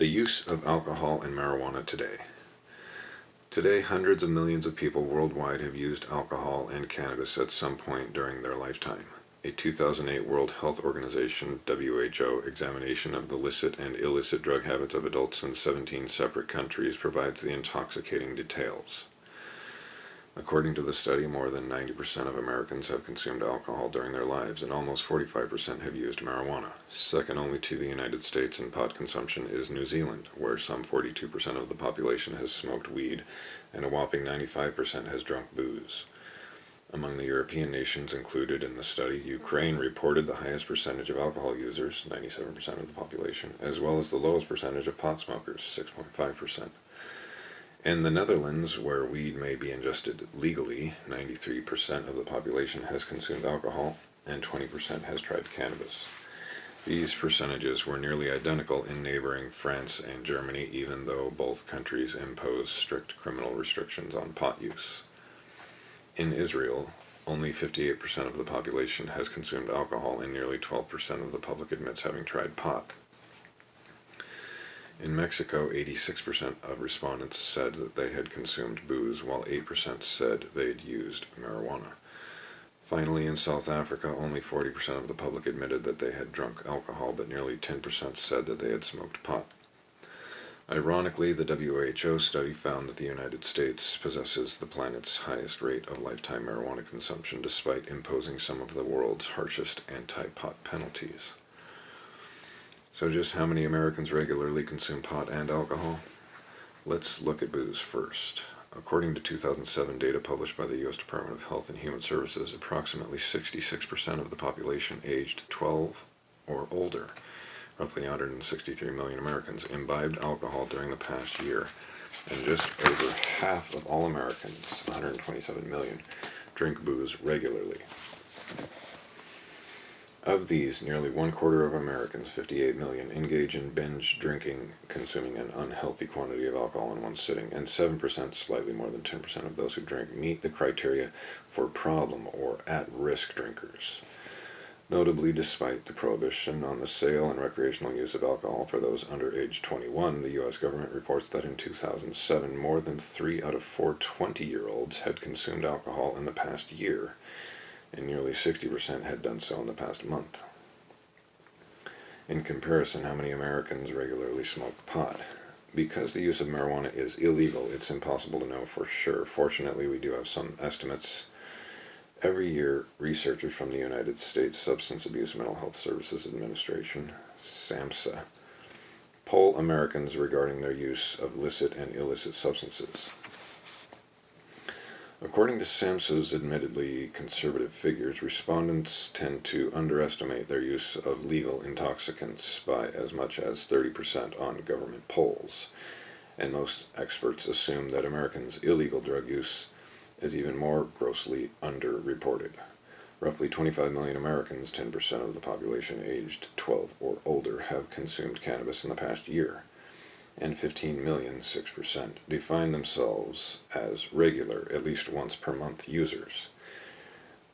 The use of alcohol and marijuana today. Today, hundreds of millions of people worldwide have used alcohol and cannabis at some point during their lifetime. A 2008 World Health Organization (WHO) examination of the licit and illicit drug habits of adults in 17 separate countries provides the intoxicating details. According to the study, more than 90% of Americans have consumed alcohol during their lives, and almost 45% have used marijuana. Second only to the United States in pot consumption is New Zealand, where some 42% of the population has smoked weed, and a whopping 95% has drunk booze. Among the European nations included in the study, Ukraine reported the highest percentage of alcohol users, 97% of the population, as well as the lowest percentage of pot smokers, 6.5%. In the Netherlands, where weed may be ingested legally, 93% of the population has consumed alcohol and 20% has tried cannabis. These percentages were nearly identical in neighboring France and Germany, even though both countries impose strict criminal restrictions on pot use. In Israel, only 58% of the population has consumed alcohol and nearly 12% of the public admits having tried pot. In Mexico, 86% of respondents said that they had consumed booze, while 8% said they'd used marijuana. Finally, in South Africa, only 40% of the public admitted that they had drunk alcohol, but nearly 10% said that they had smoked pot. Ironically, the WHO study found that the United States possesses the planet's highest rate of lifetime marijuana consumption, despite imposing some of the world's harshest anti-pot penalties. So just how many Americans regularly consume pot and alcohol? Let's look at booze first. According to 2007 data published by the U.S. Department of Health and Human Services, approximately 66% of the population aged 12 or older, roughly 163 million Americans, imbibed alcohol during the past year, and just over half of all Americans, 127 million, drink booze regularly. Of these, nearly one-quarter of Americans, 58 million, engage in binge drinking, consuming an unhealthy quantity of alcohol in one sitting, and 7%, slightly more than 10% of those who drink, meet the criteria for problem or at-risk drinkers. Notably, despite the prohibition on the sale and recreational use of alcohol for those under age 21, the U.S. government reports that in 2007, more than 3 out of 4 20-year-olds had consumed alcohol in the past year, and nearly 60% had done so in the past month. In comparison, how many Americans regularly smoke pot? Because the use of marijuana is illegal, it's impossible to know for sure. Fortunately, we do have some estimates. Every year, researchers from the United States Substance Abuse Mental Health Services Administration, SAMHSA, poll Americans regarding their use of licit and illicit substances. According to SAMHSA's admittedly conservative figures, respondents tend to underestimate their use of legal intoxicants by as much as 30% on government polls, and most experts assume that Americans' illegal drug use is even more grossly underreported. Roughly 25 million Americans, 10% of the population aged 12 or older, have consumed cannabis in the past year, and 15 million, 6%, define themselves as regular, at least once per month users.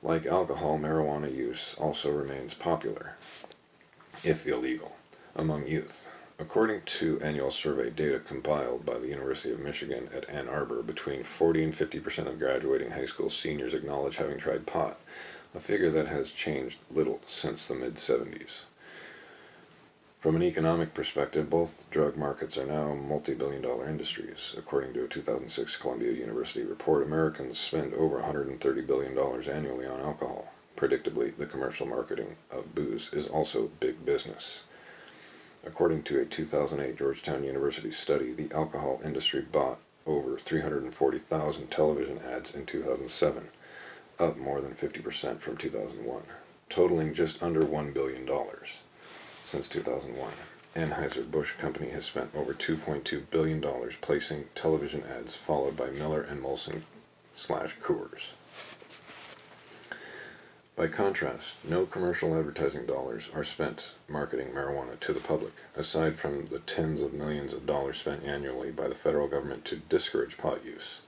Like alcohol, marijuana use also remains popular, if illegal, among youth. According to annual survey data compiled by the University of Michigan at Ann Arbor, between 40 and 50% of graduating high school seniors acknowledge having tried pot, a figure that has changed little since the mid-70s. From an economic perspective, both drug markets are now multi-billion-dollar industries. According to a 2006 Columbia University report, Americans spend over $130 billion annually on alcohol. Predictably, the commercial marketing of booze is also big business. According to a 2008 Georgetown University study, the alcohol industry bought over 340,000 television ads in 2007, up more than 50% from 2001, totaling just under $1 billion. Since 2001, Anheuser-Busch Company has spent over $2.2 billion placing television ads, followed by Miller and Molson/Coors. By contrast, no commercial advertising dollars are spent marketing marijuana to the public, aside from the tens of millions of dollars spent annually by the federal government to discourage pot use.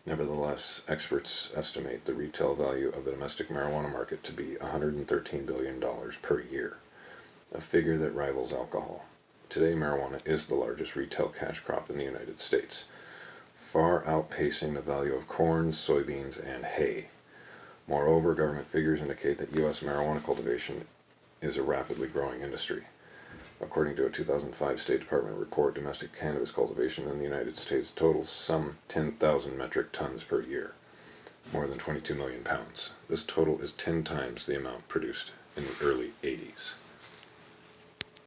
Nevertheless, experts estimate the retail value of the domestic marijuana market to be $113 billion per year, a figure that rivals alcohol. Today, marijuana is the largest retail cash crop in the United States, far outpacing the value of corn, soybeans, and hay. Moreover, government figures indicate that U.S. marijuana cultivation is a rapidly growing industry. According to a 2005 State Department report, domestic cannabis cultivation in the United States totals some 10,000 metric tons per year, more than 22 million pounds. This total is 10 times the amount produced in the early 80s.